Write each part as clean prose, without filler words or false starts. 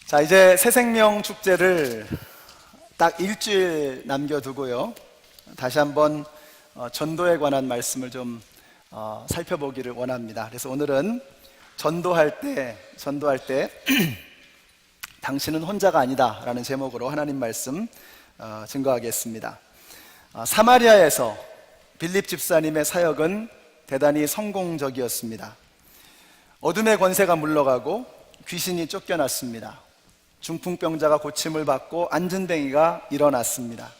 자, 이제 새생명 축제를 딱 일주일 남겨두고요. 다시 한번 전도에 관한 말씀을 좀 살펴보기를 원합니다. 그래서 오늘은 전도할 때 당신은 혼자가 아니다 라는 제목으로 하나님 말씀 증거하겠습니다. 사마리아에서 빌립 집사님의 사역은 대단히 성공적이었습니다. 어둠의 권세가 물러가고 귀신이 쫓겨났습니다. 중풍병자가 고침을 받고 안진뱅이가 일어났습니다.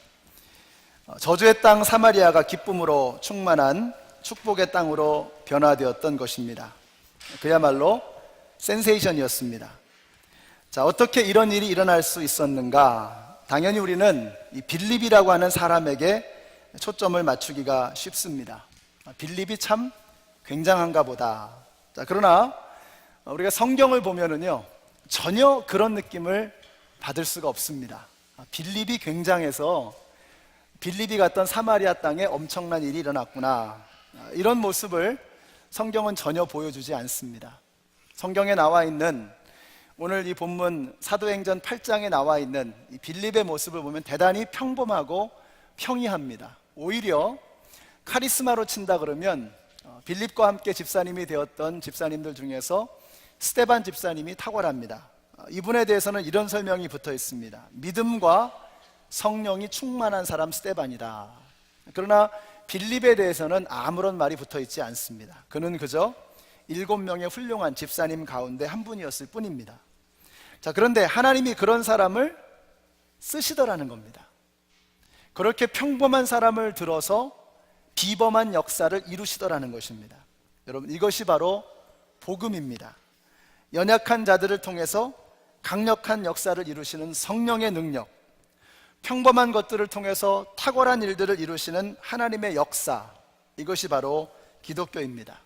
저주의 땅 사마리아가 기쁨으로 충만한 축복의 땅으로 변화되었던 것입니다. 그야말로 센세이션이었습니다. 자, 어떻게 이런 일이 일어날 수 있었는가? 당연히 우리는 이 빌립이라고 하는 사람에게 초점을 맞추기가 쉽습니다. 빌립이 참 굉장한가 보다. 자, 그러나 우리가 성경을 보면은요, 전혀 그런 느낌을 받을 수가 없습니다. 빌립이 굉장해서 빌립이 갔던 사마리아 땅에 엄청난 일이 일어났구나, 이런 모습을 성경은 전혀 보여주지 않습니다. 성경에 나와 있는, 오늘 이 본문 사도행전 8장에 나와 있는 이 빌립의 모습을 보면 대단히 평범하고 평이합니다. 오히려 카리스마로 친다 그러면 빌립과 함께 집사님이 되었던 집사님들 중에서 스데반 집사님이 탁월합니다. 이분에 대해서는 이런 설명이 붙어 있습니다. 믿음과 성령이 충만한 사람 스데반이다. 그러나 빌립에 대해서는 아무런 말이 붙어 있지 않습니다. 그는 그저 7명의 훌륭한 집사님 가운데 한 분이었을 뿐입니다. 자, 그런데 하나님이 그런 사람을 쓰시더라는 겁니다. 그렇게 평범한 사람을 들어서 비범한 역사를 이루시더라는 것입니다. 여러분, 이것이 바로 복음입니다. 연약한 자들을 통해서 강력한 역사를 이루시는 성령의 능력, 평범한 것들을 통해서 탁월한 일들을 이루시는 하나님의 역사, 이것이 바로 기독교입니다.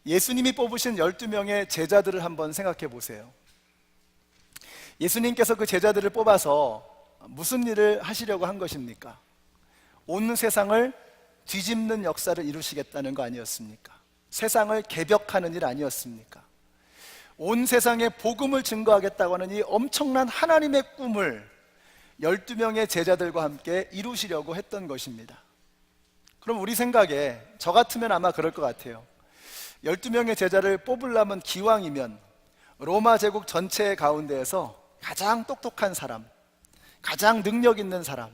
예수님이 뽑으신 12명의 제자들을 한번 생각해 보세요. 예수님께서 그 제자들을 뽑아서 무슨 일을 하시려고 한 것입니까? 온 세상을 뒤집는 역사를 이루시겠다는 거 아니었습니까? 세상을 개벽하는 일 아니었습니까? 온 세상에 복음을 증거하겠다고 하는 이 엄청난 하나님의 꿈을 12명의 제자들과 함께 이루시려고 했던 것입니다. 그럼 우리 생각에 저 같으면 아마 그럴 것 같아요. 12명의 제자를 뽑으려면 기왕이면 로마 제국 전체 가운데에서 가장 똑똑한 사람, 가장 능력 있는 사람,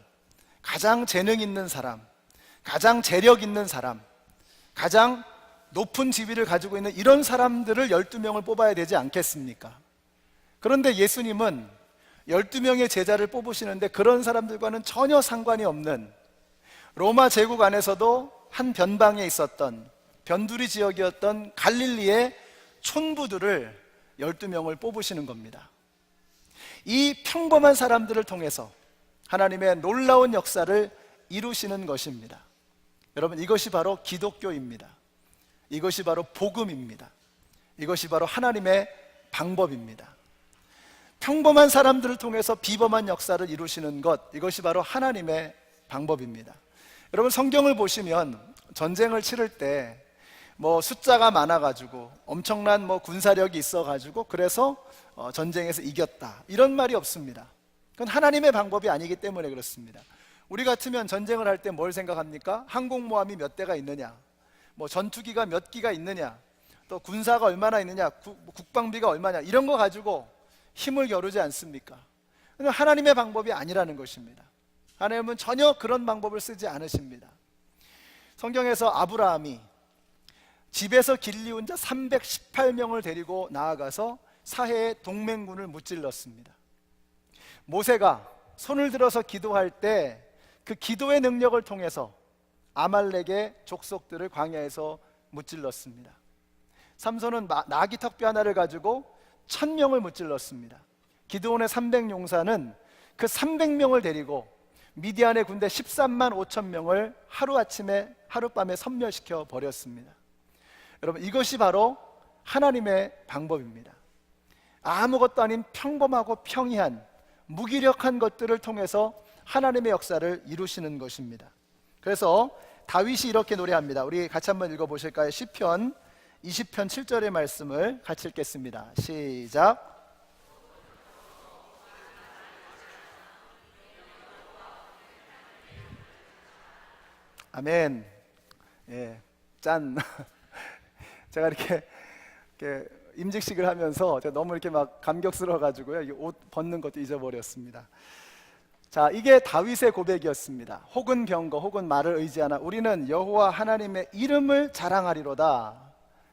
가장 재능 있는 사람, 가장 재력 있는 사람, 가장 높은 지위를 가지고 있는 이런 사람들을 12명을 뽑아야 되지 않겠습니까? 그런데 예수님은 12명의 제자를 뽑으시는데 그런 사람들과는 전혀 상관이 없는, 로마 제국 안에서도 한 변방에 있었던 변두리 지역이었던 갈릴리의 촌부들을 12명을 뽑으시는 겁니다. 이 평범한 사람들을 통해서 하나님의 놀라운 역사를 이루시는 것입니다. 여러분, 이것이 바로 기독교입니다. 이것이 바로 복음입니다. 이것이 바로 하나님의 방법입니다. 평범한 사람들을 통해서 비범한 역사를 이루시는 것, 이것이 바로 하나님의 방법입니다. 여러분, 성경을 보시면 전쟁을 치를 때 숫자가 많아가지고 엄청난 군사력이 있어가지고 그래서 전쟁에서 이겼다, 이런 말이 없습니다. 그건 하나님의 방법이 아니기 때문에 그렇습니다. 우리 같으면 전쟁을 할 때 뭘 생각합니까? 항공모함이 몇 대가 있느냐, 전투기가 몇 기가 있느냐, 또 군사가 얼마나 있느냐, 국방비가 얼마냐, 이런 거 가지고 힘을 겨루지 않습니까? 하나님의 방법이 아니라는 것입니다. 하나님은 전혀 그런 방법을 쓰지 않으십니다. 성경에서 아브라함이 집에서 길리운 자 318명을 데리고 나아가서 사해의 동맹군을 무찔렀습니다. 모세가 손을 들어서 기도할 때 그 기도의 능력을 통해서 아말렉의 족속들을 광야에서 무찔렀습니다. 삼손은 나귀 턱뼈 하나를 가지고 1000명을 무찔렀습니다. 기드온의 300용사는 그 300명을 데리고 미디안의 군대 13만 5천 명을 하루아침에 하룻밤에 섬멸시켜 버렸습니다. 여러분, 이것이 바로 하나님의 방법입니다. 아무것도 아닌 평범하고 평이한 무기력한 것들을 통해서 하나님의 역사를 이루시는 것입니다. 그래서 다윗이 이렇게 노래합니다. 우리 같이 한번 읽어보실까요? 시편 20편 7절의 말씀을 같이 읽겠습니다. 시작. 아멘. 예, 짠. 제가 이렇게 임직식을 하면서 제가 너무 이렇게 막 감격스러워가지고요, 옷 벗는 것도 잊어버렸습니다. 자, 이게 다윗의 고백이었습니다. 혹은 병거 혹은 말을 의지하나 우리는 여호와 하나님의 이름을 자랑하리로다.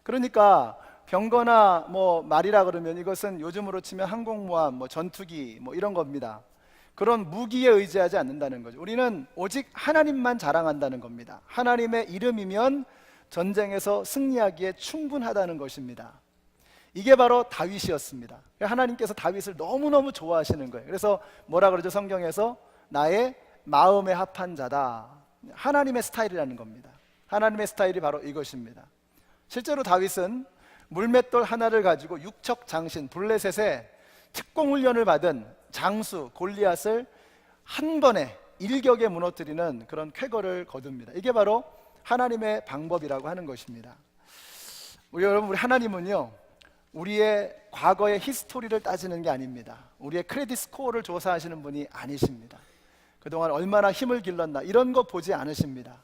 그러니까 병거나 뭐 말이라 그러면 이것은 요즘으로 치면 항공모함, 뭐 전투기 뭐 이런 겁니다. 그런 무기에 의지하지 않는다는 거죠. 우리는 오직 하나님만 자랑한다는 겁니다. 하나님의 이름이면 전쟁에서 승리하기에 충분하다는 것입니다. 이게 바로 다윗이었습니다. 하나님께서 다윗을 너무너무 좋아하시는 거예요. 그래서 뭐라 그러죠? 성경에서 나의 마음에 합한 자다. 하나님의 스타일이라는 겁니다. 하나님의 스타일이 바로 이것입니다. 실제로 다윗은 물맷돌 하나를 가지고 육척 장신 블레셋의 특공훈련을 받은 장수 골리앗을 한 번에 일격에 무너뜨리는 그런 쾌거를 거둡니다. 이게 바로 하나님의 방법이라고 하는 것입니다. 여러분, 우리 하나님은요, 우리의 과거의 히스토리를 따지는 게 아닙니다. 우리의 크레딧 스코어를 조사하시는 분이 아니십니다. 그동안 얼마나 힘을 길렀나 이런 거 보지 않으십니다.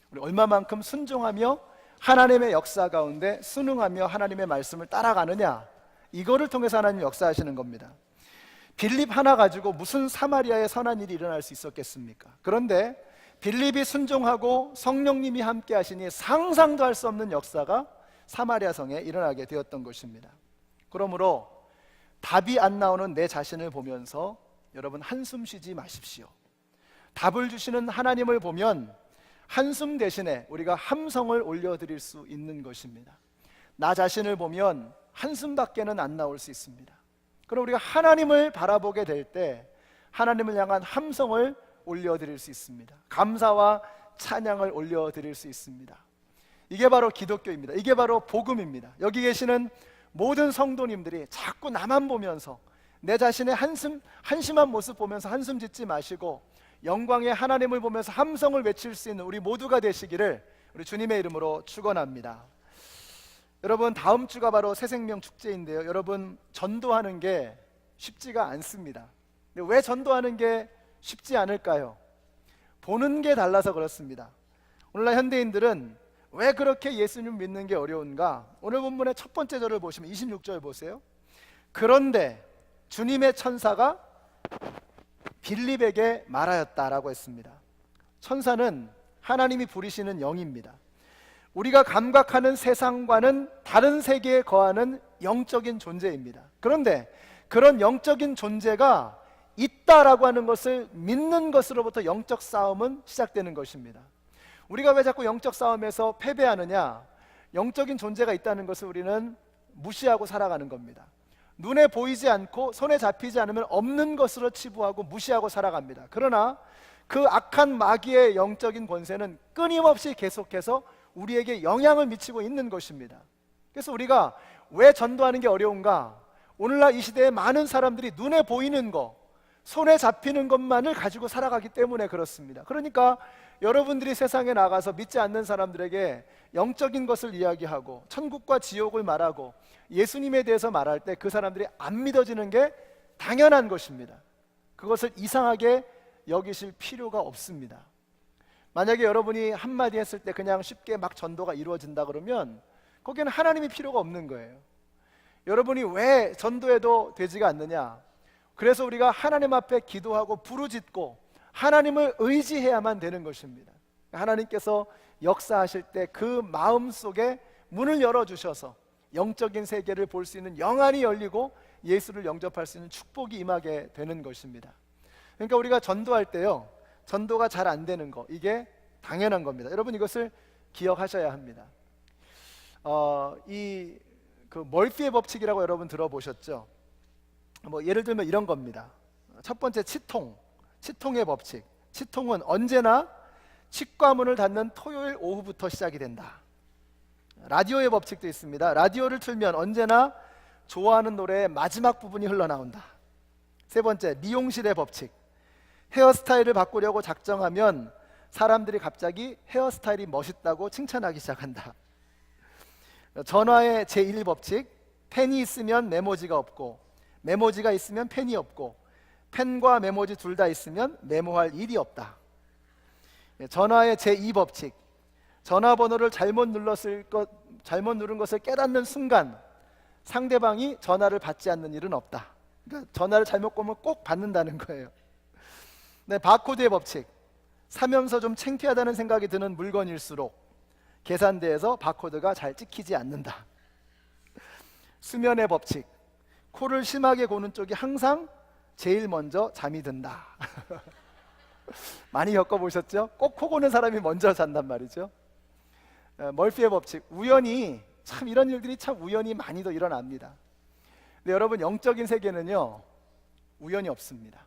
우리 얼마만큼 순종하며 하나님의 역사 가운데 순응하며 하나님의 말씀을 따라가느냐, 이거를 통해서 하나님 역사하시는 겁니다. 빌립 하나 가지고 무슨 사마리아에 선한 일이 일어날 수 있었겠습니까? 그런데 빌립이 순종하고 성령님이 함께 하시니 상상도 할 수 없는 역사가 사마리아 성에 일어나게 되었던 것입니다. 그러므로 답이 안 나오는 내 자신을 보면서 여러분 한숨 쉬지 마십시오. 답을 주시는 하나님을 보면 한숨 대신에 우리가 함성을 올려드릴 수 있는 것입니다. 나 자신을 보면 한숨밖에는 안 나올 수 있습니다. 그럼 우리가 하나님을 바라보게 될 때 하나님을 향한 함성을 올려드릴 수 있습니다. 감사와 찬양을 올려드릴 수 있습니다. 이게 바로 기독교입니다. 이게 바로 복음입니다. 여기 계시는 모든 성도님들이 자꾸 나만 보면서 내 자신의 한심한 모습 보면서 한숨 짓지 마시고 영광의 하나님을 보면서 함성을 외칠 수 있는 우리 모두가 되시기를 우리 주님의 이름으로 축원합니다. 여러분, 다음 주가 바로 새생명 축제인데요, 여러분, 전도하는 게 쉽지가 않습니다. 근데 왜 전도하는 게 쉽지 않을까요? 보는 게 달라서 그렇습니다. 오늘날 현대인들은 왜 그렇게 예수님 믿는 게 어려운가? 오늘 본문의 첫 번째 절을 보시면 26절 보세요. 그런데 주님의 천사가 빌립에게 말하였다라고 했습니다. 천사는 하나님이 부리시는 영입니다. 우리가 감각하는 세상과는 다른 세계에 거하는 영적인 존재입니다. 그런데 그런 영적인 존재가 있다라고 하는 것을 믿는 것으로부터 영적 싸움은 시작되는 것입니다. 우리가 왜 자꾸 영적 싸움에서 패배하느냐? 영적인 존재가 있다는 것을 우리는 무시하고 살아가는 겁니다. 눈에 보이지 않고 손에 잡히지 않으면 없는 것으로 치부하고 무시하고 살아갑니다. 그러나 그 악한 마귀의 영적인 권세는 끊임없이 계속해서 우리에게 영향을 미치고 있는 것입니다. 그래서 우리가 왜 전도하는 게 어려운가? 오늘날 이 시대에 많은 사람들이 눈에 보이는 거, 손에 잡히는 것만을 가지고 살아가기 때문에 그렇습니다. 그러니까 여러분들이 세상에 나가서 믿지 않는 사람들에게 영적인 것을 이야기하고 천국과 지옥을 말하고 예수님에 대해서 말할 때 그 사람들이 안 믿어지는 게 당연한 것입니다. 그것을 이상하게 여기실 필요가 없습니다. 만약에 여러분이 한마디 했을 때 그냥 쉽게 막 전도가 이루어진다 그러면 거기는 하나님이 필요가 없는 거예요. 여러분이 왜 전도해도 되지가 않느냐? 그래서 우리가 하나님 앞에 기도하고 부르짖고 하나님을 의지해야만 되는 것입니다. 하나님께서 역사하실 때 그 마음 속에 문을 열어주셔서 영적인 세계를 볼 수 있는 영안이 열리고 예수를 영접할 수 있는 축복이 임하게 되는 것입니다. 그러니까 우리가 전도할 때요, 전도가 잘 안 되는 거, 이게 당연한 겁니다. 여러분, 이것을 기억하셔야 합니다. 그 멀피의 법칙이라고 여러분 들어보셨죠? 뭐 예를 들면 이런 겁니다. 첫 번째, 치통의 법칙. 치통은 언제나 치과문을 닫는 토요일 오후부터 시작이 된다. 라디오의 법칙도 있습니다. 라디오를 틀면 언제나 좋아하는 노래의 마지막 부분이 흘러나온다. 세 번째, 미용실의 법칙. 헤어스타일을 바꾸려고 작정하면 사람들이 갑자기 헤어스타일이 멋있다고 칭찬하기 시작한다. 전화의 제1법칙. 펜이 있으면 메모지가 없고 메모지가 있으면 펜이 없고 펜과 메모지 둘 다 있으면 메모할 일이 없다. 전화의 제2법칙. 전화번호를 잘못 누른 것을 깨닫는 순간 상대방이 전화를 받지 않는 일은 없다. 그러니까 전화를 잘못 거면 꼭 받는다는 거예요. 네, 바코드의 법칙. 사면서 좀 창피하다는 생각이 드는 물건일수록 계산대에서 바코드가 잘 찍히지 않는다. 수면의 법칙. 코를 심하게 고는 쪽이 항상 제일 먼저 잠이 든다. 많이 겪어보셨죠? 꼭 코 고는 사람이 먼저 잔단 말이죠. 멀피의 법칙. 우연히, 참 이런 일들이 참 우연히 많이도 일어납니다. 근데 여러분, 영적인 세계는요 우연이 없습니다.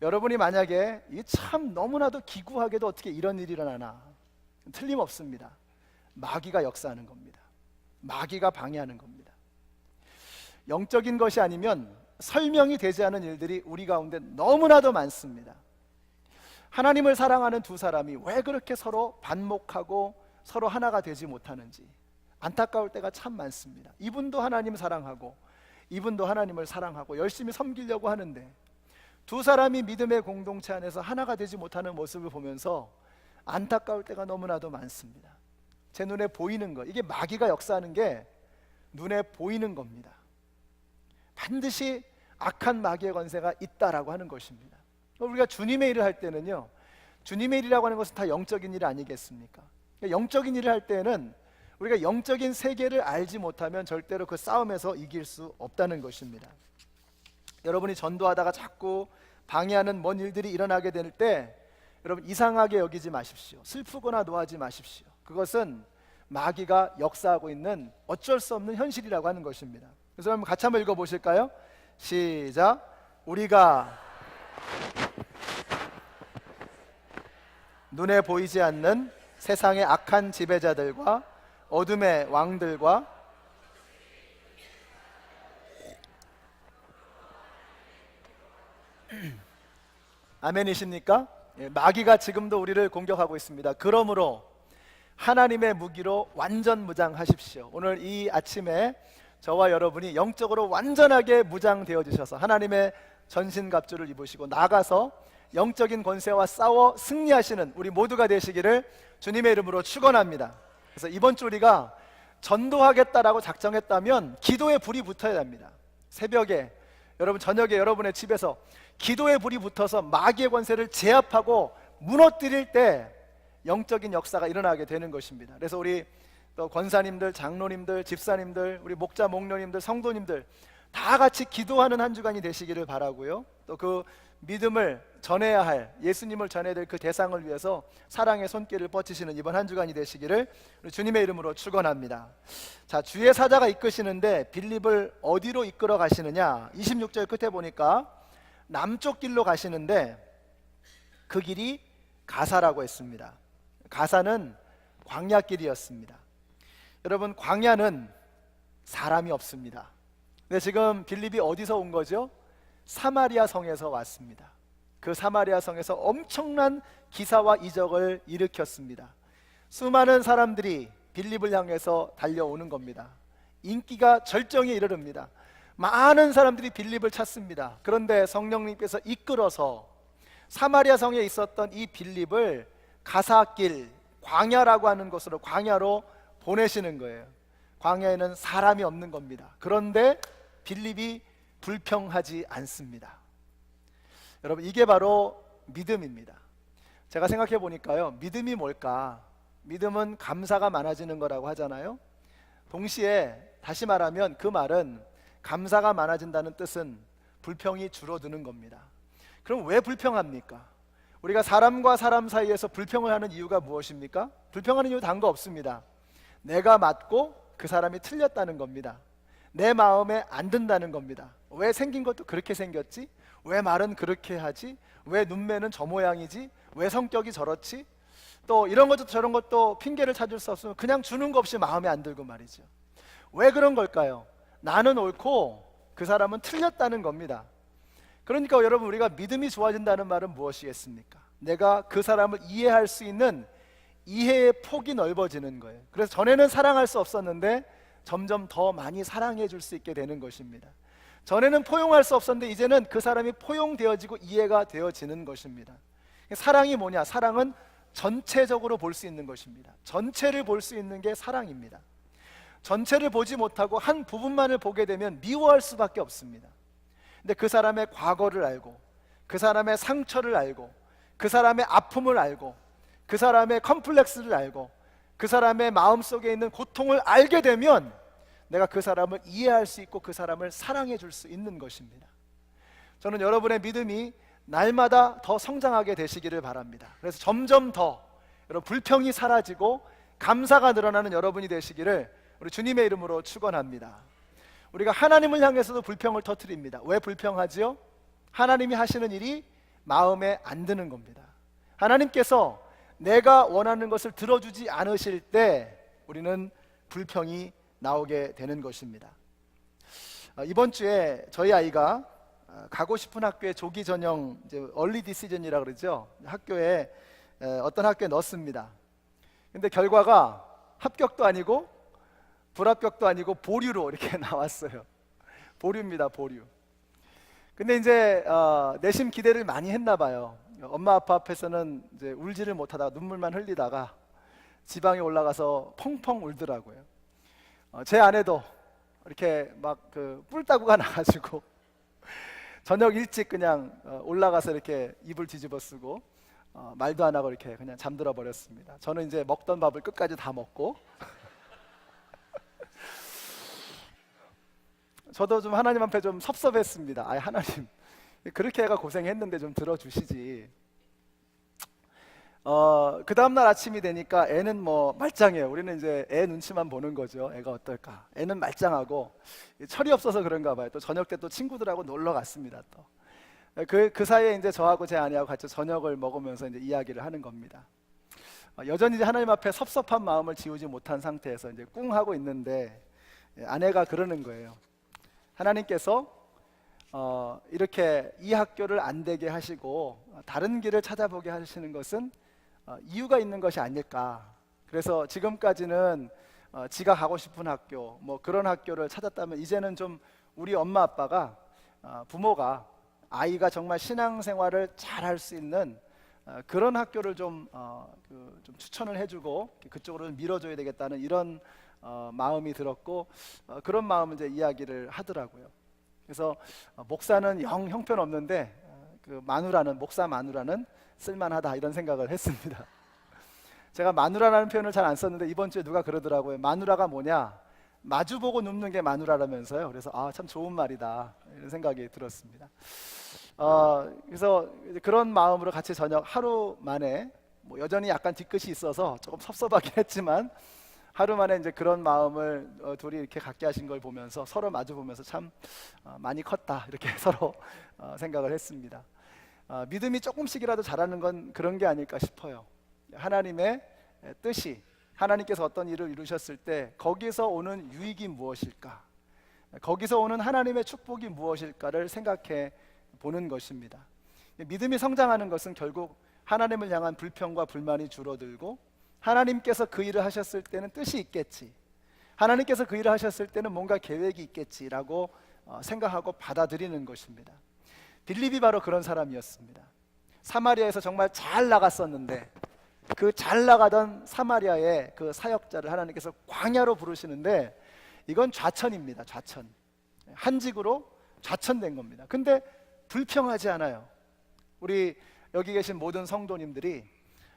여러분이 만약에 이 참 너무나도 기구하게도 어떻게 이런 일이 일어나나, 틀림없습니다. 마귀가 역사하는 겁니다. 마귀가 방해하는 겁니다. 영적인 것이 아니면 설명이 되지 않은 일들이 우리 가운데 너무나도 많습니다. 하나님을 사랑하는 두 사람이 왜 그렇게 서로 반목하고 서로 하나가 되지 못하는지 안타까울 때가 참 많습니다. 이분도 하나님을 사랑하고 이분도 하나님을 사랑하고 열심히 섬기려고 하는데 두 사람이 믿음의 공동체 안에서 하나가 되지 못하는 모습을 보면서 안타까울 때가 너무나도 많습니다. 제 눈에 보이는 거, 이게 마귀가 역사하는 게 눈에 보이는 겁니다. 반드시 악한 마귀의 권세가 있다라고 하는 것입니다. 우리가 주님의 일을 할 때는요, 주님의 일이라고 하는 것은 다 영적인 일 아니겠습니까? 영적인 일을 할 때는 우리가 영적인 세계를 알지 못하면 절대로 그 싸움에서 이길 수 없다는 것입니다. 여러분이 전도하다가 자꾸 방해하는 먼 일들이 일어나게 될 때 여러분 이상하게 여기지 마십시오. 슬프거나 노하지 마십시오. 그것은 마귀가 역사하고 있는 어쩔 수 없는 현실이라고 하는 것입니다. 그래서 한번 같이 한번 읽어보실까요? 시작. 우리가 눈에 보이지 않는 세상의 악한 지배자들과 어둠의 왕들과 아멘이십니까? 마귀가 지금도 우리를 공격하고 있습니다. 그러므로 하나님의 무기로 완전 무장하십시오. 오늘 이 아침에 저와 여러분이 영적으로 완전하게 무장되어 주셔서 하나님의 전신갑주를 입으시고 나가서 영적인 권세와 싸워 승리하시는 우리 모두가 되시기를 주님의 이름으로 축원합니다. 그래서 이번 주 우리가 전도하겠다라고 작정했다면 기도에 불이 붙어야 합니다. 새벽에 여러분, 저녁에 여러분의 집에서 기도에 불이 붙어서 마귀의 권세를 제압하고 무너뜨릴 때 영적인 역사가 일어나게 되는 것입니다. 그래서 우리 또 권사님들, 장로님들, 집사님들, 우리 목자, 목녀님들, 성도님들 다 같이 기도하는 한 주간이 되시기를 바라고요. 또 그 믿음을 전해야 할, 예수님을 전해야 될 그 대상을 위해서 사랑의 손길을 뻗치시는 이번 한 주간이 되시기를 주님의 이름으로 축원합니다. 자, 주의 사자가 이끄시는데 빌립을 어디로 이끌어 가시느냐? 26절 끝에 보니까 남쪽 길로 가시는데 그 길이 가사라고 했습니다. 가사는 광야길이었습니다. 여러분, 광야는 사람이 없습니다. 근데 지금 빌립이 어디서 온 거죠? 사마리아 성에서 왔습니다. 그 사마리아 성에서 엄청난 기사와 이적을 일으켰습니다. 수많은 사람들이 빌립을 향해서 달려오는 겁니다. 인기가 절정에 이르릅니다. 많은 사람들이 빌립을 찾습니다. 그런데 성령님께서 이끌어서 사마리아 성에 있었던 이 빌립을 가사길, 광야라고 하는 곳으로, 광야로 보내시는 거예요. 광야에는 사람이 없는 겁니다. 그런데 빌립이 불평하지 않습니다. 여러분, 이게 바로 믿음입니다. 제가 생각해 보니까요, 믿음이 뭘까? 믿음은 감사가 많아지는 거라고 하잖아요. 동시에 다시 말하면 그 말은 감사가 많아진다는 뜻은 불평이 줄어드는 겁니다. 그럼 왜 불평합니까? 우리가 사람과 사람 사이에서 불평을 하는 이유가 무엇입니까? 불평하는 이유 단 거 없습니다. 내가 맞고 그 사람이 틀렸다는 겁니다. 내 마음에 안 든다는 겁니다. 왜 생긴 것도 그렇게 생겼지? 왜 말은 그렇게 하지? 왜 눈매는 저 모양이지? 왜 성격이 저렇지? 또 이런 것도 저런 것도 핑계를 찾을 수 없으면 그냥 주는 거 없이 마음에 안 들고 말이죠. 왜 그런 걸까요? 나는 옳고 그 사람은 틀렸다는 겁니다. 그러니까 여러분, 우리가 믿음이 좋아진다는 말은 무엇이겠습니까? 내가 그 사람을 이해할 수 있는 이해의 폭이 넓어지는 거예요. 그래서 전에는 사랑할 수 없었는데 점점 더 많이 사랑해 줄 수 있게 되는 것입니다. 전에는 포용할 수 없었는데 이제는 그 사람이 포용되어지고 이해가 되어지는 것입니다. 사랑이 뭐냐? 사랑은 전체적으로 볼 수 있는 것입니다. 전체를 볼 수 있는 게 사랑입니다. 전체를 보지 못하고 한 부분만을 보게 되면 미워할 수밖에 없습니다. 근데 그 사람의 과거를 알고, 그 사람의 상처를 알고, 그 사람의 아픔을 알고, 그 사람의 컴플렉스를 알고, 그 사람의 마음속에 있는 고통을 알게 되면 내가 그 사람을 이해할 수 있고 그 사람을 사랑해 줄 수 있는 것입니다. 저는 여러분의 믿음이 날마다 더 성장하게 되시기를 바랍니다. 그래서 점점 더 여러분 불평이 사라지고 감사가 늘어나는 여러분이 되시기를 우리 주님의 이름으로 축원합니다. 우리가 하나님을 향해서도 불평을 터뜨립니다. 왜 불평하지요? 하나님이 하시는 일이 마음에 안 드는 겁니다. 하나님께서 내가 원하는 것을 들어주지 않으실 때 우리는 불평이 나오게 되는 것입니다. 이번 주에 저희 아이가 가고 싶은 학교에 조기 전형, 이제 얼리 디시전이라고 그러죠. 학교에 어떤 학교에 넣었습니다. 근데 결과가 합격도 아니고 불합격도 아니고 보류로 이렇게 나왔어요. 보류입니다, 보류. 근데 이제 내심 기대를 많이 했나 봐요. 엄마 아빠 앞에서는 이제 울지를 못하다가 눈물만 흘리다가 지방에 올라가서 펑펑 울더라고요. 제 아내도 이렇게 막 그 뿔따구가 나가지고 저녁 일찍 그냥 올라가서 이렇게 이불 뒤집어 쓰고 말도 안 하고 이렇게 그냥 잠들어 버렸습니다. 저는 이제 먹던 밥을 끝까지 다 먹고 저도 좀 하나님 앞에 좀 섭섭했습니다. 아, 하나님 그렇게 애가 고생했는데 좀 들어주시지. 그 다음날 아침이 되니까 애는 뭐 말짱해요. 우리는 이제 애 눈치만 보는 거죠. 애가 어떨까. 애는 말짱하고 철이 없어서 그런가 봐요. 또 저녁 때 또 친구들하고 놀러 갔습니다. 또 그 사이에 이제 저하고 제 아내하고 같이 저녁을 먹으면서 이제 이야기를 하는 겁니다. 여전히 이제 하나님 앞에 섭섭한 마음을 지우지 못한 상태에서 이제 꿍 하고 있는데 아내가 그러는 거예요. 하나님께서 이렇게 이 학교를 안 되게 하시고 다른 길을 찾아보게 하시는 것은 이유가 있는 것이 아닐까. 그래서 지금까지는 지가 가고 싶은 학교, 뭐 그런 학교를 찾았다면 이제는 좀 우리 엄마 아빠가 부모가 아이가 정말 신앙생활을 잘 할 수 있는 그런 학교를 좀 추천을 해주고 그쪽으로 밀어줘야 되겠다는 이런 마음이 들었고 그런 마음을 이제 이야기를 하더라고요. 그래서 목사는 영 형편없는데 그 목사 마누라는 쓸만하다 이런 생각을 했습니다. 제가 마누라라는 표현을 잘 안 썼는데 이번 주에 누가 그러더라고요. 마누라가 뭐냐? 마주보고 눕는 게 마누라라면서요. 그래서 참 좋은 말이다 이런 생각이 들었습니다. 그래서 그런 마음으로 같이 저녁 하루 만에 뭐 여전히 약간 뒤끝이 있어서 조금 섭섭하긴 했지만 하루 만에 이제 그런 마음을 둘이 이렇게 갖게 하신 걸 보면서 서로 마주 보면서 참 많이 컸다 이렇게 서로 생각을 했습니다. 믿음이 조금씩이라도 자라는 건 그런 게 아닐까 싶어요. 하나님의 뜻이 하나님께서 어떤 일을 이루셨을 때 거기서 오는 유익이 무엇일까? 거기서 오는 하나님의 축복이 무엇일까를 생각해 보는 것입니다. 믿음이 성장하는 것은 결국 하나님을 향한 불평과 불만이 줄어들고 하나님께서 그 일을 하셨을 때는 뜻이 있겠지, 하나님께서 그 일을 하셨을 때는 뭔가 계획이 있겠지라고 생각하고 받아들이는 것입니다. 빌립이 바로 그런 사람이었습니다. 사마리아에서 정말 잘 나갔었는데 그 잘 나가던 사마리아의 그 사역자를 하나님께서 광야로 부르시는데 이건 좌천입니다. 좌천, 한직으로 좌천된 겁니다. 근데 불평하지 않아요. 우리 여기 계신 모든 성도님들이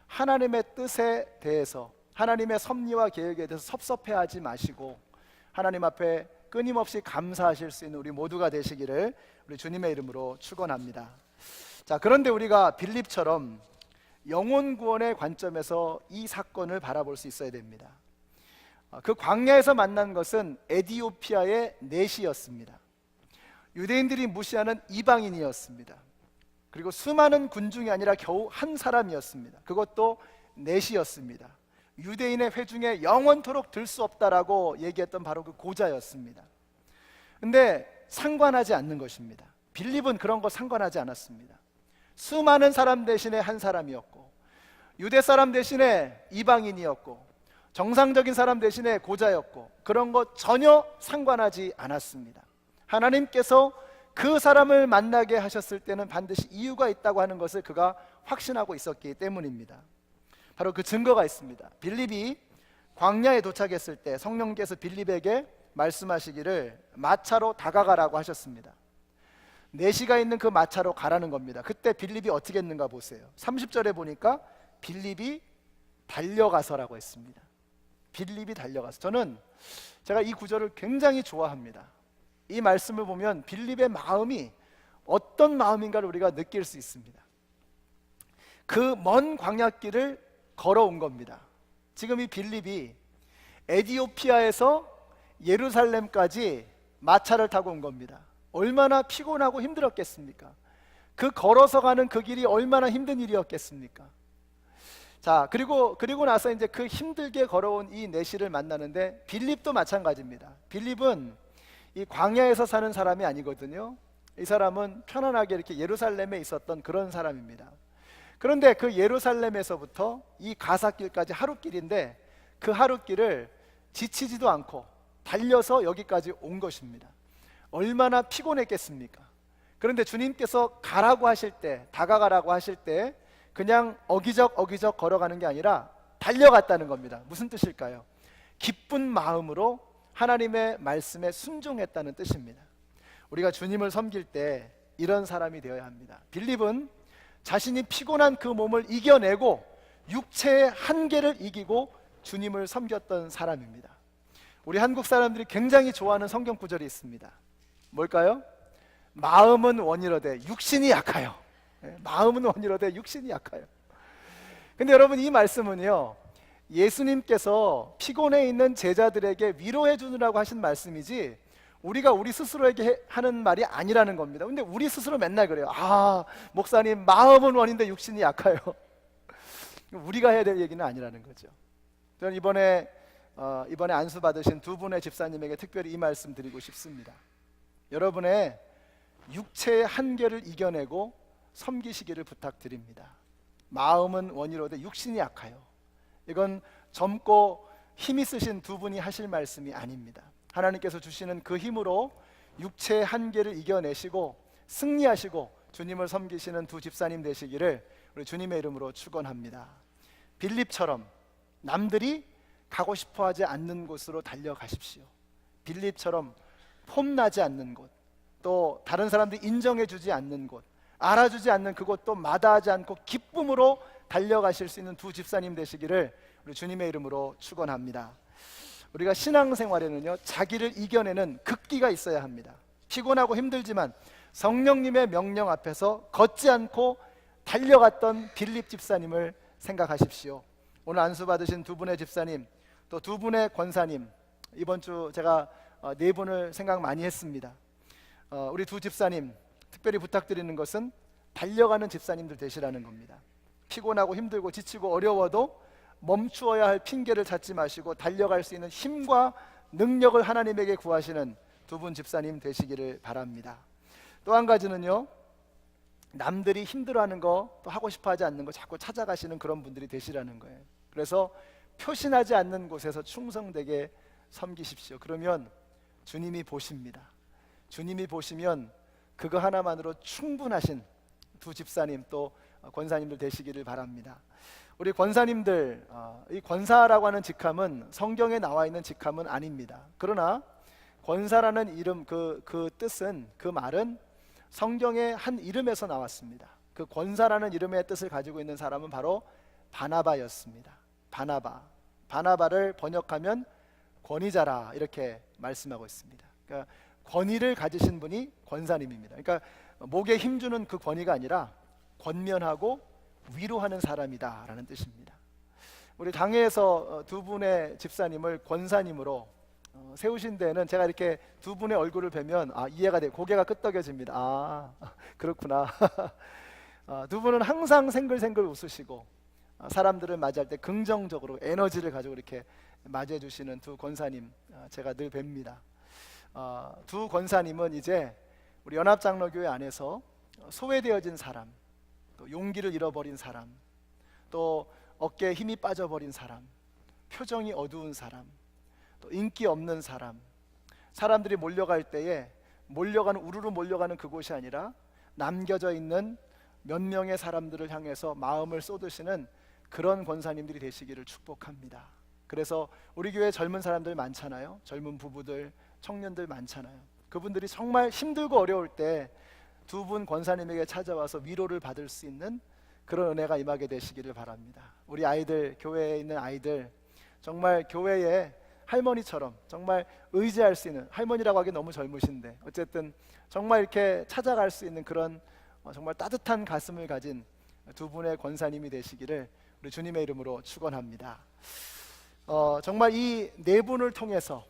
하나님의 뜻에 대해서, 하나님의 섭리와 계획에 대해서 섭섭해하지 마시고 하나님 앞에 끊임없이 감사하실 수 있는 우리 모두가 되시기를 우리 주님의 이름으로 축원합니다. 자, 그런데 우리가 빌립처럼 영혼 구원의 관점에서 이 사건을 바라볼 수 있어야 됩니다. 그 광야에서 만난 것은 에디오피아의 넷이었습니다. 유대인들이 무시하는 이방인이었습니다. 그리고 수많은 군중이 아니라 겨우 한 사람이었습니다. 그것도 넷이었습니다. 유대인의 회중에 영원토록 들 수 없다라고 얘기했던 바로 그 고자였습니다. 근데 상관하지 않는 것입니다. 빌립은 그런 거 상관하지 않았습니다. 수많은 사람 대신에 한 사람이었고, 유대 사람 대신에 이방인이었고, 정상적인 사람 대신에 고자였고, 그런 거 전혀 상관하지 않았습니다. 하나님께서 그 사람을 만나게 하셨을 때는 반드시 이유가 있다고 하는 것을 그가 확신하고 있었기 때문입니다. 바로 그 증거가 있습니다. 빌립이 광야에 도착했을 때 성령께서 빌립에게 말씀하시기를 마차로 다가가라고 하셨습니다. 내시가 있는 그 마차로 가라는 겁니다. 그때 빌립이 어떻게 했는가 보세요. 30절에 보니까 빌립이 달려가서라고 했습니다. 빌립이 달려가서. 제가 이 구절을 굉장히 좋아합니다. 이 말씀을 보면 빌립의 마음이 어떤 마음인가를 우리가 느낄 수 있습니다. 그 먼 광야길을 걸어온 겁니다. 지금 이 빌립이 에디오피아에서 예루살렘까지 마차를 타고 온 겁니다. 얼마나 피곤하고 힘들었겠습니까? 그 걸어서 가는 그 길이 얼마나 힘든 일이었겠습니까? 자, 그리고 나서 이제 그 힘들게 걸어온 이 내시를 만나는데 빌립도 마찬가지입니다. 빌립은 이 광야에서 사는 사람이 아니거든요. 이 사람은 편안하게 이렇게 예루살렘에 있었던 그런 사람입니다. 그런데 그 예루살렘에서부터 이 가사길까지 하루길인데 그 하루길을 지치지도 않고 달려서 여기까지 온 것입니다. 얼마나 피곤했겠습니까? 그런데 주님께서 가라고 하실 때, 다가가라고 하실 때 그냥 어기적 걸어가는 게 아니라 달려갔다는 겁니다. 무슨 뜻일까요? 기쁜 마음으로 하나님의 말씀에 순종했다는 뜻입니다. 우리가 주님을 섬길 때 이런 사람이 되어야 합니다. 빌립은 자신이 피곤한 그 몸을 이겨내고 육체의 한계를 이기고 주님을 섬겼던 사람입니다. 우리 한국 사람들이 굉장히 좋아하는 성경 구절이 있습니다. 뭘까요? 마음은 원이로되 육신이 약하여. 마음은 원이로되 육신이 약하여. 근데 여러분, 이 말씀은요, 예수님께서 피곤해 있는 제자들에게 위로해 주느라고 하신 말씀이지 우리가 우리 스스로에게 하는 말이 아니라는 겁니다. 근데 우리 스스로 맨날 그래요. 목사님, 마음은 원인데 육신이 약해요. 우리가 해야 될 얘기는 아니라는 거죠. 저는 이번에 안수 받으신 두 분의 집사님에게 특별히 이 말씀 드리고 싶습니다. 여러분의 육체의 한계를 이겨내고 섬기시기를 부탁드립니다. 마음은 원이로되 육신이 약하여. 이건 젊고 힘이 쓰신 두 분이 하실 말씀이 아닙니다. 하나님께서 주시는 그 힘으로 육체의 한계를 이겨내시고 승리하시고 주님을 섬기시는 두 집사님 되시기를 우리 주님의 이름으로 축원합니다. 빌립처럼 남들이 가고 싶어하지 않는 곳으로 달려가십시오. 빌립처럼 폼나지 않는 곳, 또 다른 사람들이 인정해주지 않는 곳, 알아주지 않는 그곳도 마다하지 않고 기쁨으로 달려가실 수 있는 두 집사님 되시기를 우리 주님의 이름으로 축원합니다. 우리가 신앙생활에는요, 자기를 이겨내는 극기가 있어야 합니다. 피곤하고 힘들지만 성령님의 명령 앞에서 걷지 않고 달려갔던 빌립 집사님을 생각하십시오. 오늘 안수 받으신 두 분의 집사님, 또 두 분의 권사님, 이번 주 제가 네 분을 생각 많이 했습니다. 우리 두 집사님 특별히 부탁드리는 것은 달려가는 집사님들 되시라는 겁니다. 피곤하고 힘들고 지치고 어려워도 멈추어야 할 핑계를 찾지 마시고 달려갈 수 있는 힘과 능력을 하나님에게 구하시는 두 분 집사님 되시기를 바랍니다. 또 한 가지는요, 남들이 힘들어하는 거, 또 하고 싶어하지 않는 거 자꾸 찾아가시는 그런 분들이 되시라는 거예요. 그래서 표신하지 않는 곳에서 충성되게 섬기십시오. 그러면 주님이 보십니다. 주님이 보시면 그거 하나만으로 충분하신 두 집사님 또 권사님들 되시기를 바랍니다. 우리 권사님들, 이 권사라고 하는 직함은 성경에 나와 있는 직함은 아닙니다. 그러나 권사라는 이름, 그 뜻은, 그 말은 성경의 한 이름에서 나왔습니다. 그 권사라는 이름의 뜻을 가지고 있는 사람은 바로 바나바였습니다. 바나바를 번역하면 권위자라 이렇게 말씀하고 있습니다. 그러니까 권위를 가지신 분이 권사님입니다. 그러니까 목에 힘주는 그 권위가 아니라 권면하고 위로하는 사람이다 라는 뜻입니다. 우리 당회에서 두 분의 집사님을 권사님으로 세우신 데는 제가 이렇게 두 분의 얼굴을 뵈면 이해가 돼요. 고개가 끄덕여집니다. 그렇구나. 두 분은 항상 생글생글 웃으시고 사람들을 맞이할 때 긍정적으로 에너지를 가지고 이렇게 맞이해 주시는 두 권사님 제가 늘 뵙니다. 두 권사님은 이제 우리 연합장로교회 안에서 소외되어진 사람, 또 용기를 잃어버린 사람, 또 어깨에 힘이 빠져버린 사람, 표정이 어두운 사람, 또 인기 없는 사람, 사람들이 몰려갈 때에 우르르 몰려가는 그곳이 아니라 남겨져 있는 몇 명의 사람들을 향해서 마음을 쏟으시는 그런 권사님들이 되시기를 축복합니다. 그래서 우리 교회 젊은 사람들 많잖아요. 젊은 부부들, 청년들 많잖아요. 그분들이 정말 힘들고 어려울 때 두 분 권사님에게 찾아와서 위로를 받을 수 있는 그런 은혜가 임하게 되시기를 바랍니다. 우리 아이들, 교회에 있는 아이들, 정말 교회의 할머니처럼 정말 의지할 수 있는, 할머니라고 하기 너무 젊으신데 어쨌든 정말 이렇게 찾아갈 수 있는 그런 정말 따뜻한 가슴을 가진 두 분의 권사님이 되시기를 우리 주님의 이름으로 축원합니다. 정말 이 네 분을 통해서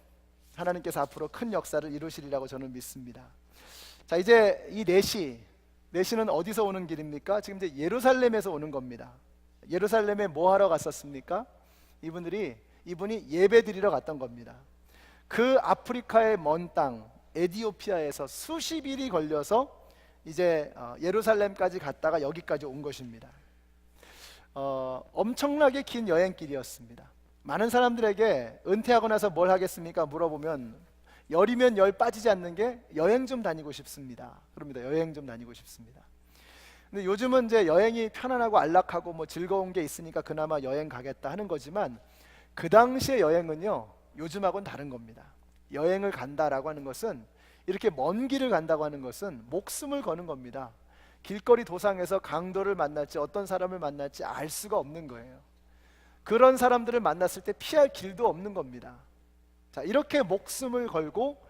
하나님께서 앞으로 큰 역사를 이루시리라고 저는 믿습니다. 자, 이제 이 넷시는 어디서 오는 길입니까? 지금 이제 예루살렘에서 오는 겁니다. 예루살렘에 뭐 하러 갔었습니까? 이분이 예배 드리러 갔던 겁니다. 그 아프리카의 먼 땅 에티오피아에서 수십 일이 걸려서 이제 예루살렘까지 갔다가 여기까지 온 것입니다. 엄청나게 긴 여행길이었습니다. 많은 사람들에게 은퇴하고 나서 뭘 하겠습니까? 물어보면 열이면 열 빠지지 않는 게 여행 좀 다니고 싶습니다. 그럽니다. 여행 좀 다니고 싶습니다. 근데 요즘은 이제 여행이 편안하고 안락하고 뭐 즐거운 게 있으니까 그나마 여행 가겠다 하는 거지만 그 당시의 여행은요, 요즘하고는 다른 겁니다. 여행을 간다라고 하는 것은, 이렇게 먼 길을 간다고 하는 것은 목숨을 거는 겁니다. 길거리 도상에서 강도를 만날지 어떤 사람을 만날지 알 수가 없는 거예요. 그런 사람들을 만났을 때 피할 길도 없는 겁니다. 자, 이렇게 목숨을 걸고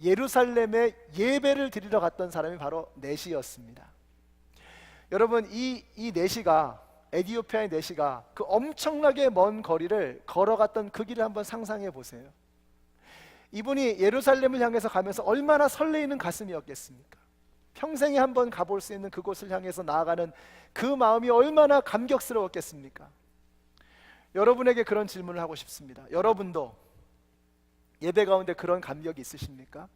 예루살렘에 예배를 드리러 갔던 사람이 바로 넷이었습니다. 여러분, 이 넷이가, 에티오피아의 넷이가 그 엄청나게 먼 거리를 걸어갔던 그 길을 한번 상상해 보세요. 이분이 예루살렘을 향해서 가면서 얼마나 설레이는 가슴이었겠습니까? 평생에 한번 가볼 수 있는 그곳을 향해서 나아가는 그 마음이 얼마나 감격스러웠겠습니까? 여러분에게 그런 질문을 하고 싶습니다. 여러분도 예배 가운데 그런 감격이 있으십니까?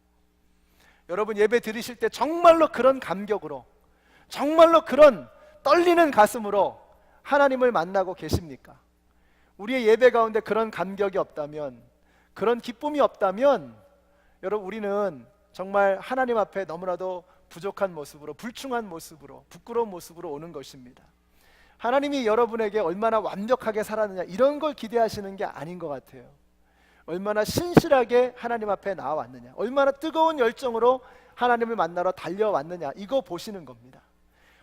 여러분 예배 드리실 때 정말로 그런 감격으로, 정말로 그런 떨리는 가슴으로 하나님을 만나고 계십니까? 우리의 예배 가운데 그런 감격이 없다면, 그런 기쁨이 없다면 여러분 우리는 정말 하나님 앞에 너무나도 부족한 모습으로, 불충한 모습으로, 부끄러운 모습으로 오는 것입니다. 하나님이 여러분에게 얼마나 완벽하게 살았느냐 이런 걸 기대하시는 게 아닌 것 같아요. 얼마나 신실하게 하나님 앞에 나와왔느냐, 얼마나 뜨거운 열정으로 하나님을 만나러 달려왔느냐, 이거 보시는 겁니다.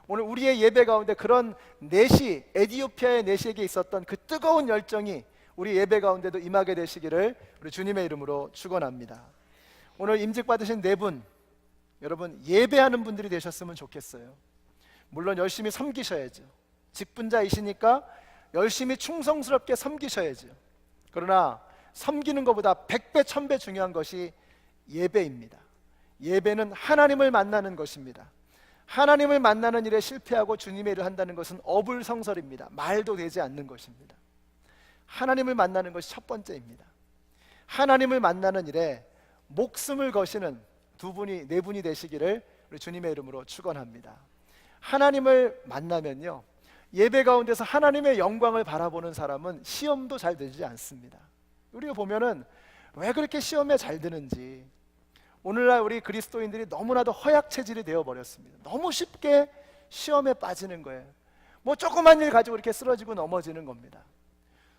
오늘 우리의 예배 가운데 그런 넷이, 에티오피아의 넷에게 있었던 그 뜨거운 열정이 우리 예배 가운데도 임하게 되시기를 우리 주님의 이름으로 축원합니다. 오늘 임직 받으신 네 분, 여러분 예배하는 분들이 되셨으면 좋겠어요. 물론 열심히 섬기셔야죠. 직분자이시니까 열심히 충성스럽게 섬기셔야죠. 그러나 섬기는 것보다 100배, 1000배 중요한 것이 예배입니다. 예배는 하나님을 만나는 것입니다. 하나님을 만나는 일에 실패하고 주님의 일을 한다는 것은 어불성설입니다. 말도 되지 않는 것입니다. 하나님을 만나는 것이 첫 번째입니다. 하나님을 만나는 일에 목숨을 거시는 네 분이 되시기를 우리 주님의 이름으로 축원합니다. 하나님을 만나면요, 예배 가운데서 하나님의 영광을 바라보는 사람은 시험도 잘 되지 않습니다. 우리가 보면은 왜 그렇게 시험에 잘 드는지, 오늘날 우리 그리스도인들이 너무나도 허약 체질이 되어버렸습니다. 너무 쉽게 시험에 빠지는 거예요. 뭐 조그만 일 가지고 이렇게 쓰러지고 넘어지는 겁니다.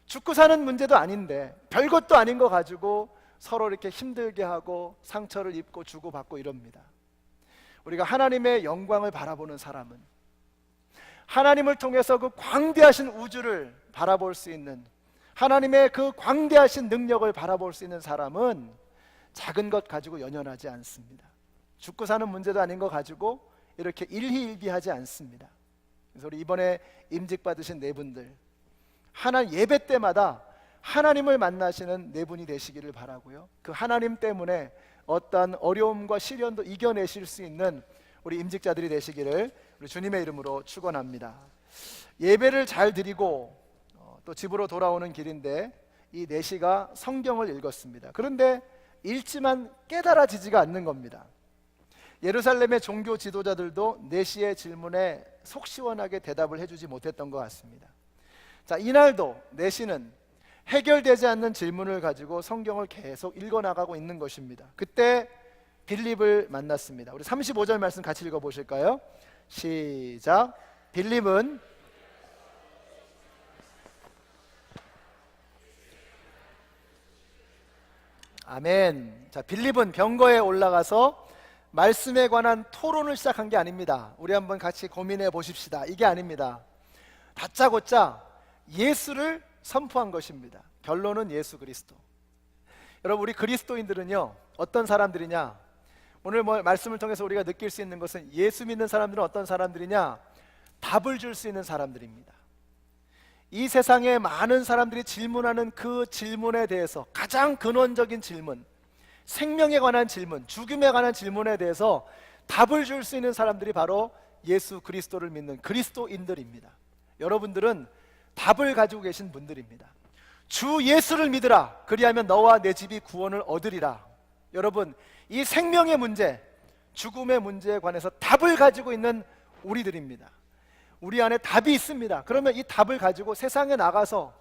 죽고 사는 문제도 아닌데 별것도 아닌 거 가지고 서로 이렇게 힘들게 하고 상처를 입고 주고받고 이럽니다. 우리가 하나님의 영광을 바라보는 사람은, 하나님을 통해서 그 광대하신 우주를 바라볼 수 있는, 하나님의 그 광대하신 능력을 바라볼 수 있는 사람은 작은 것 가지고 연연하지 않습니다. 죽고 사는 문제도 아닌 거 가지고 이렇게 일희일비하지 않습니다. 그래서 우리 이번에 임직 받으신 네 분들, 예배 때마다 하나님을 만나시는 네 분이 되시기를 바라고요. 그 하나님 때문에 어떠한 어려움과 시련도 이겨내실 수 있는 우리 임직자들이 되시기를 우리 주님의 이름으로 축원합니다. 예배를 잘 드리고 또 집으로 돌아오는 길인데 이 넷이가 성경을 읽었습니다. 그런데 읽지만 깨달아지지가 않는 겁니다. 예루살렘의 종교 지도자들도 넷이의 질문에 속 시원하게 대답을 해주지 못했던 것 같습니다. 자, 이날도 넷이는 해결되지 않는 질문을 가지고 성경을 계속 읽어나가고 있는 것입니다. 그때 빌립을 만났습니다. 우리 35절 말씀 같이 읽어보실까요? 시작. 빌립은 아멘. 자, 빌립은 병거에 올라가서 말씀에 관한 토론을 시작한 게 아닙니다. 우리 한번 같이 고민해 보십시다. 이게 아닙니다. 다짜고짜 예수를 선포한 것입니다. 결론은 예수 그리스도. 여러분, 우리 그리스도인들은요, 어떤 사람들이냐? 오늘 말씀을 통해서 우리가 느낄 수 있는 것은 예수 믿는 사람들은 어떤 사람들이냐? 답을 줄 수 있는 사람들입니다. 이 세상에 많은 사람들이 질문하는 그 질문에 대해서 가장 근원적인 질문, 생명에 관한 질문, 죽음에 관한 질문에 대해서 답을 줄 수 있는 사람들이 바로 예수 그리스도를 믿는 그리스도인들입니다. 여러분들은 답을 가지고 계신 분들입니다. 주 예수를 믿으라, 그리하면 너와 내 집이 구원을 얻으리라. 여러분, 이 생명의 문제, 죽음의 문제에 관해서 답을 가지고 있는 우리들입니다. 우리 안에 답이 있습니다. 그러면 이 답을 가지고 세상에 나가서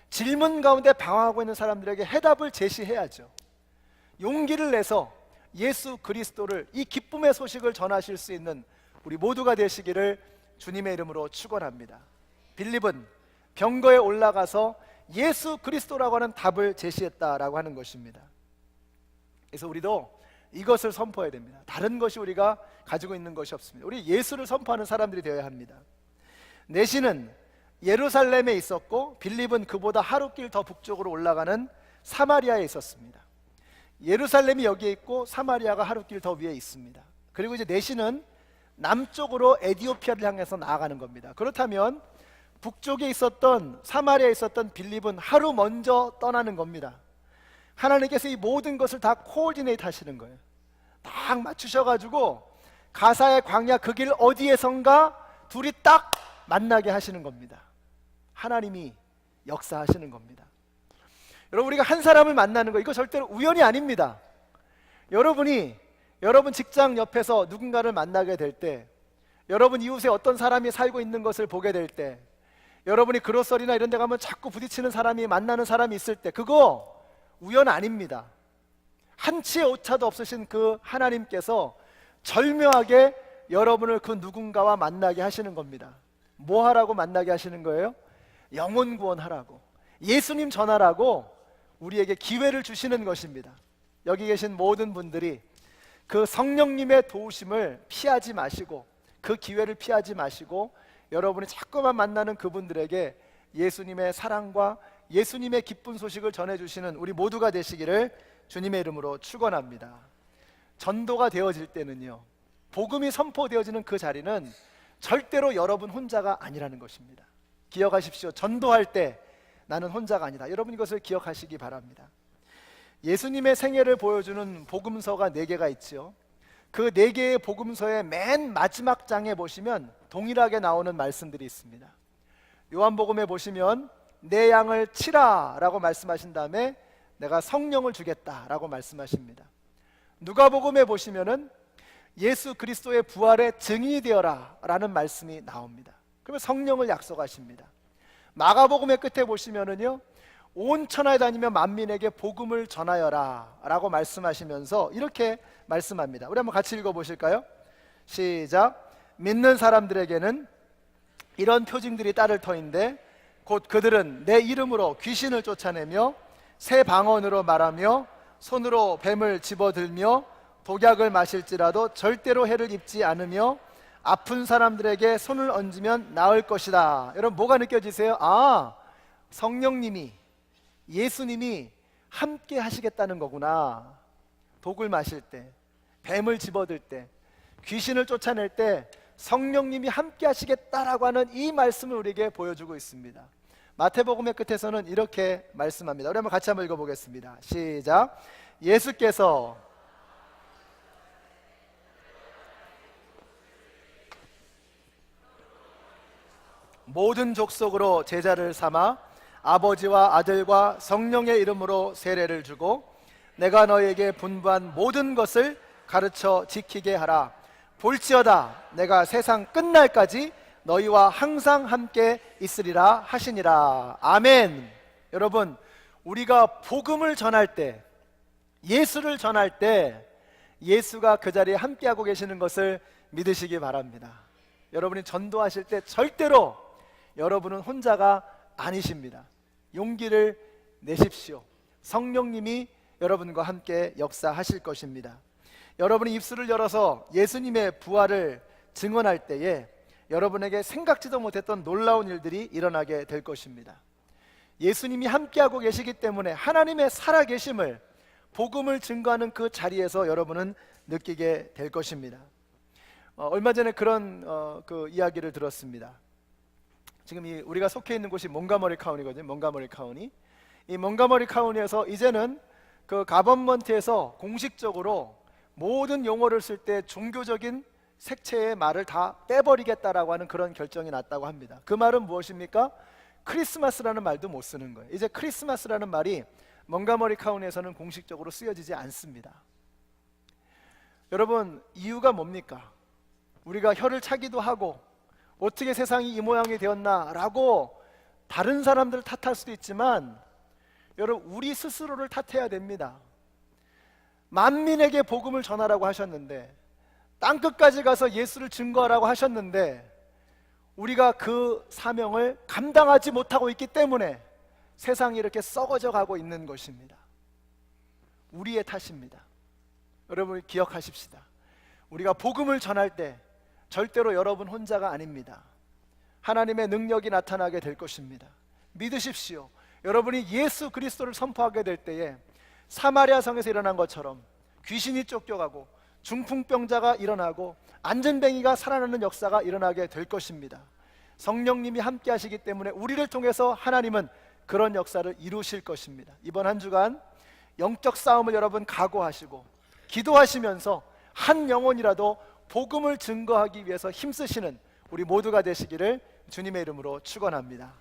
질문 가운데 방황하고 있는 사람들에게 해답을 제시해야죠. 용기를 내서 예수 그리스도를, 이 기쁨의 소식을 전하실 수 있는 우리 모두가 되시기를 주님의 이름으로 축원합니다. 빌립은 병거에 올라가서 예수 그리스도라고 하는 답을 제시했다라고 하는 것입니다. 그래서 우리도 이것을 선포해야 됩니다. 다른 것이 우리가 가지고 있는 것이 없습니다. 우리 예수를 선포하는 사람들이 되어야 합니다. 내시는 예루살렘에 있었고 빌립은 그보다 하루길 더 북쪽으로 올라가는 사마리아에 있었습니다. 예루살렘이 여기에 있고 사마리아가 하루길 더 위에 있습니다. 그리고 이제 내시는 남쪽으로 에디오피아를 향해서 나아가는 겁니다. 그렇다면 북쪽에 있었던, 사마리아에 있었던 빌립은 하루 먼저 떠나는 겁니다. 하나님께서 이 모든 것을 다 코오디네이트 하시는 거예요. 딱 맞추셔가지고 가사의 광야 그 길 어디에선가 둘이 딱 만나게 하시는 겁니다. 하나님이 역사하시는 겁니다. 여러분, 우리가 한 사람을 만나는 거, 이거 절대로 우연이 아닙니다. 여러분 직장 옆에서 누군가를 만나게 될 때, 여러분 이웃에 어떤 사람이 살고 있는 것을 보게 될 때, 여러분이 그로서리나 이런 데 가면 자꾸 부딪히는 사람이, 만나는 사람이 있을 때, 그거 우연 아닙니다. 한치의 오차도 없으신 그 하나님께서 절묘하게 여러분을 그 누군가와 만나게 하시는 겁니다. 뭐 하라고 만나게 하시는 거예요? 영혼 구원하라고, 예수님 전하라고 우리에게 기회를 주시는 것입니다. 여기 계신 모든 분들이 그 성령님의 도우심을 피하지 마시고, 그 기회를 피하지 마시고, 여러분이 자꾸만 만나는 그분들에게 예수님의 사랑과 예수님의 기쁜 소식을 전해주시는 우리 모두가 되시기를 주님의 이름으로 축원합니다. 전도가 되어질 때는요, 복음이 선포되어지는 그 자리는 절대로 여러분 혼자가 아니라는 것입니다. 기억하십시오. 전도할 때 나는 혼자가 아니다. 여러분 이것을 기억하시기 바랍니다. 예수님의 생애를 보여주는 복음서가 4개가 있죠. 그 4개의 복음서의 맨 마지막 장에 보시면 동일하게 나오는 말씀들이 있습니다. 요한복음에 보시면 내 양을 치라 라고 말씀하신 다음에 내가 성령을 주겠다 라고 말씀하십니다. 누가복음에 보시면은 예수 그리스도의 부활의 증인이 되어라 라는 말씀이 나옵니다. 그러면 성령을 약속하십니다. 마가복음의 끝에 보시면은요, 온 천하에 다니며 만민에게 복음을 전하여라 라고 말씀하시면서 이렇게 말씀합니다. 우리 한번 같이 읽어보실까요? 시작. 믿는 사람들에게는 이런 표징들이 따를 터인데 곧 그들은 내 이름으로 귀신을 쫓아내며 새 방언으로 말하며 손으로 뱀을 집어들며 독약을 마실지라도 절대로 해를 입지 않으며 아픈 사람들에게 손을 얹으면 나을 것이다. 여러분 뭐가 느껴지세요? 아, 성령님이, 예수님이 함께 하시겠다는 거구나. 독을 마실 때, 뱀을 집어들 때, 귀신을 쫓아낼 때 성령님이 함께 하시겠다라고 하는 이 말씀을 우리에게 보여주고 있습니다. 마태복음의 끝에서는 이렇게 말씀합니다. 우리 한번 같이 한번 읽어보겠습니다. 시작. 예수께서 모든 족속으로 제자를 삼아 아버지와 아들과 성령의 이름으로 세례를 주고 내가 너에게 분부한 모든 것을 가르쳐 지키게 하라. 볼지어다 내가 세상 끝날까지 너희와 항상 함께 있으리라 하시니라. 아멘. 여러분, 우리가 복음을 전할 때, 예수를 전할 때 예수가 그 자리에 함께하고 계시는 것을 믿으시기 바랍니다. 여러분이 전도하실 때 절대로 여러분은 혼자가 아니십니다. 용기를 내십시오. 성령님이 여러분과 함께 역사하실 것입니다. 여러분이 입술을 열어서 예수님의 부활을 증언할 때에 여러분에게 생각지도 못했던 놀라운 일들이 일어나게 될 것입니다. 예수님이 함께하고 계시기 때문에 하나님의 살아계심을, 복음을 증거하는 그 자리에서 여러분은 느끼게 될 것입니다. 얼마 전에 그런 그 이야기를 들었습니다. 지금 우리가 속해 있는 곳이 몽가머리 카운티거든요. 몽가머리 카운티. 이 몽가머리 카운티에서 이제는 그 가버먼트에서 공식적으로 모든 용어를 쓸 때 종교적인 색채의 말을 다 빼버리겠다라고 하는 그런 결정이 났다고 합니다. 그 말은 무엇입니까? 크리스마스라는 말도 못 쓰는 거예요. 이제 크리스마스라는 말이 몽가머리 카운티에서는 공식적으로 쓰여지지 않습니다. 여러분, 이유가 뭡니까? 우리가 혀를 차기도 하고 어떻게 세상이 이 모양이 되었나라고 다른 사람들을 탓할 수도 있지만 여러분, 우리 스스로를 탓해야 됩니다. 만민에게 복음을 전하라고 하셨는데, 땅끝까지 가서 예수를 증거하라고 하셨는데 우리가 그 사명을 감당하지 못하고 있기 때문에 세상이 이렇게 썩어져 가고 있는 것입니다. 우리의 탓입니다. 여러분 기억하십시다. 우리가 복음을 전할 때 절대로 여러분 혼자가 아닙니다. 하나님의 능력이 나타나게 될 것입니다. 믿으십시오. 여러분이 예수 그리스도를 선포하게 될 때에 사마리아 성에서 일어난 것처럼 귀신이 쫓겨가고 중풍병자가 일어나고 안전뱅이가 살아나는 역사가 일어나게 될 것입니다. 성령님이 함께 하시기 때문에 우리를 통해서 하나님은 그런 역사를 이루실 것입니다. 이번 한 주간 영적 싸움을 여러분 각오하시고 기도하시면서 한 영혼이라도 복음을 증거하기 위해서 힘쓰시는 우리 모두가 되시기를 주님의 이름으로 축원합니다.